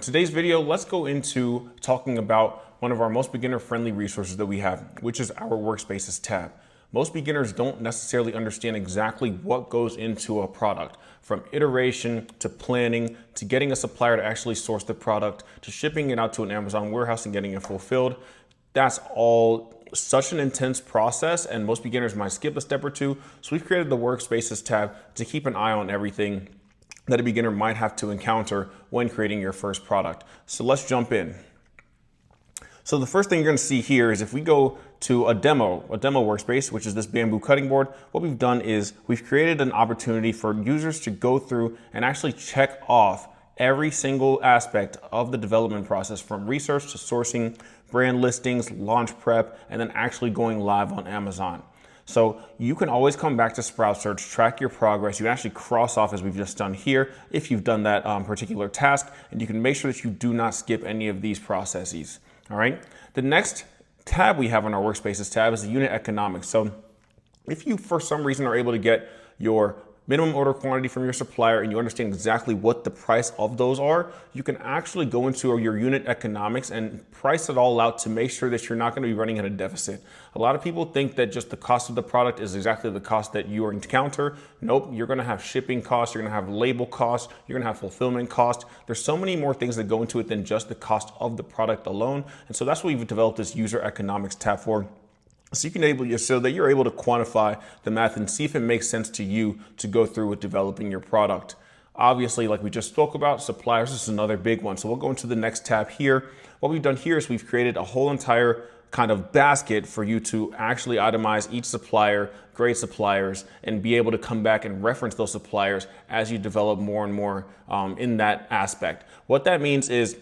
today's video, let's go into talking about one of our most beginner-friendly resources that we have, which is our Workspaces tab. Most beginners don't necessarily understand exactly what goes into a product, from iteration to planning to getting a supplier to actually source the product to shipping it out to an Amazon warehouse and getting it fulfilled. That's all such an intense process, and most beginners might skip a step or two. So we've created the Workspaces tab to keep an eye on everything that a beginner might have to encounter when creating your first product. So let's jump in. So the first thing you're going to see here is if we go to a demo workspace, which is this bamboo cutting board, what we've done is we've created an opportunity for users to go through and actually check off every single aspect of the development process, from research to sourcing, brand listings, launch prep, and then actually going live on Amazon. So you can always come back to Sprout Search, track your progress. You can actually cross off, as we've just done here, if you've done that particular task, and you can make sure that you do not skip any of these processes. All right. The next tab we have on our Workspaces tab is the unit economics. So if you, for some reason, are able to get your minimum order quantity from your supplier and you understand exactly what the price of those are, you can actually go into your unit economics and price it all out to make sure that you're not going to be running at a deficit. A lot of people think that just the cost of the product is exactly the cost that you encounter. Nope, you're going to have shipping costs, you're going to have label costs, you're going to have fulfillment costs. There's so many more things that go into it than just the cost of the product alone. And so that's what we've developed this user economics tab for. So that you're able to quantify the math and see if it makes sense to you to go through with developing your product. Obviously, like we just spoke about, suppliers is another big one. So we'll go into the next tab here. What we've done here is we've created a whole entire kind of basket for you to actually itemize each supplier, grade suppliers, and be able to come back and reference those suppliers as you develop more and more in that aspect. What that means is,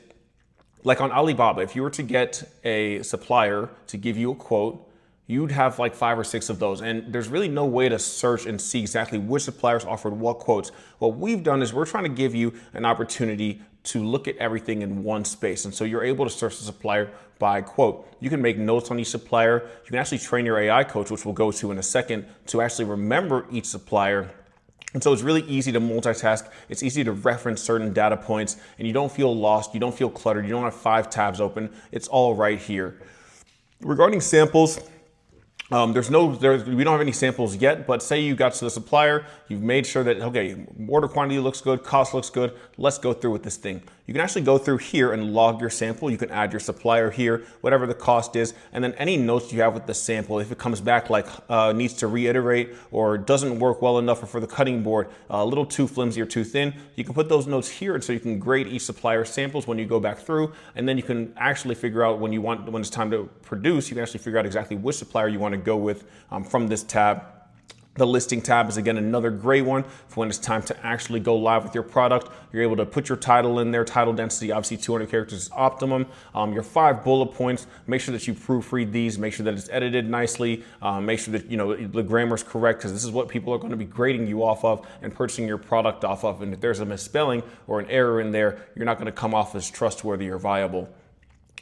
like on Alibaba, if you were to get a supplier to give you a quote, you'd have like 5 or 6 of those. And there's really no way to search and see exactly which suppliers offered what quotes. What we've done is we're trying to give you an opportunity to look at everything in one space. And so you're able to search the supplier by quote. You can make notes on each supplier. You can actually train your AI coach, which we'll go to in a second, to actually remember each supplier. And so it's really easy to multitask. It's easy to reference certain data points, and you don't feel lost. You don't feel cluttered. You don't have 5 tabs open. It's all right here. Regarding samples, we don't have any samples yet, but say you got to the supplier, you've made sure that, okay, order quantity looks good, cost looks good, let's go through with this thing. You can actually go through here and log your sample. You can add your supplier here, whatever the cost is, and then any notes you have with the sample, if it comes back like needs to reiterate or doesn't work well enough, or for the cutting board, a little too flimsy or too thin, you can put those notes here, and so you can grade each supplier's samples when you go back through, and then you can actually figure out when it's time to produce, you can actually figure out exactly which supplier you want to go with from this tab. The listing tab is, again, another great one for when it's time to actually go live with your product. You're able to put your title in there. Title density, obviously 200 characters is optimum. Your 5 bullet points, make sure that you proofread these, make sure that it's edited nicely, make sure that the grammar is correct, because this is what people are going to be grading you off of and purchasing your product off of. And if there's a misspelling or an error in there, you're not going to come off as trustworthy or viable.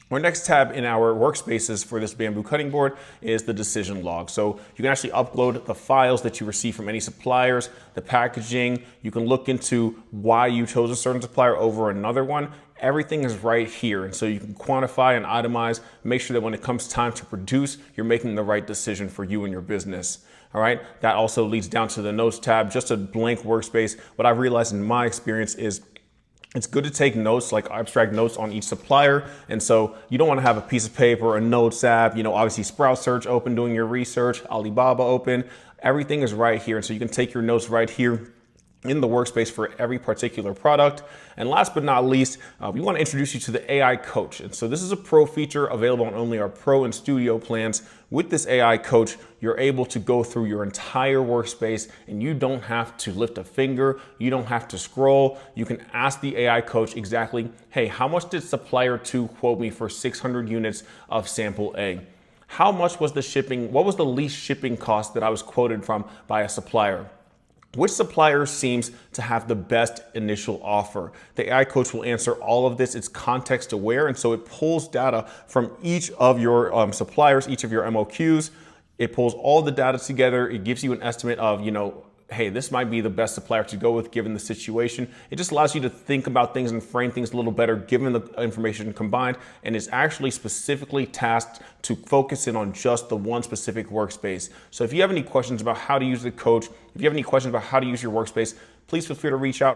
Our next tab in our Workspaces for this bamboo cutting board is the decision log. So you can actually upload the files that you receive from any suppliers, the packaging. You can look into why you chose a certain supplier over another one. Everything is right here. And so you can quantify and itemize, make sure that when it comes time to produce, you're making the right decision for you and your business. All right. That also leads down to the notes tab, just a blank workspace. What I've realized in my experience is it's good to take notes, like abstract notes on each supplier. And so you don't want to have a piece of paper or a notes app, obviously Sprout Search open, doing your research, Alibaba open, everything is right here. And so you can take your notes right here in the workspace for every particular product. And last but not least, we want to introduce you to the AI coach. And so this is a pro feature available on only our pro and studio plans. With this AI coach, you're able to go through your entire workspace and you don't have to lift a finger. You don't have to scroll. You can ask the AI coach exactly, hey, how much did supplier 2 quote me for 600 units of sample A? How much was the shipping? What was the least shipping cost that I was quoted from by a supplier? Which supplier seems to have the best initial offer? The AI coach will answer all of this. It's context aware, and so it pulls data from each of your suppliers, each of your MOQs. It pulls all the data together. It gives you an estimate of, hey, this might be the best supplier to go with given the situation. It just allows you to think about things and frame things a little better given the information combined, and is actually specifically tasked to focus in on just the one specific workspace. So if you have any questions about how to use the coach, if you have any questions about how to use your workspace, please feel free to reach out.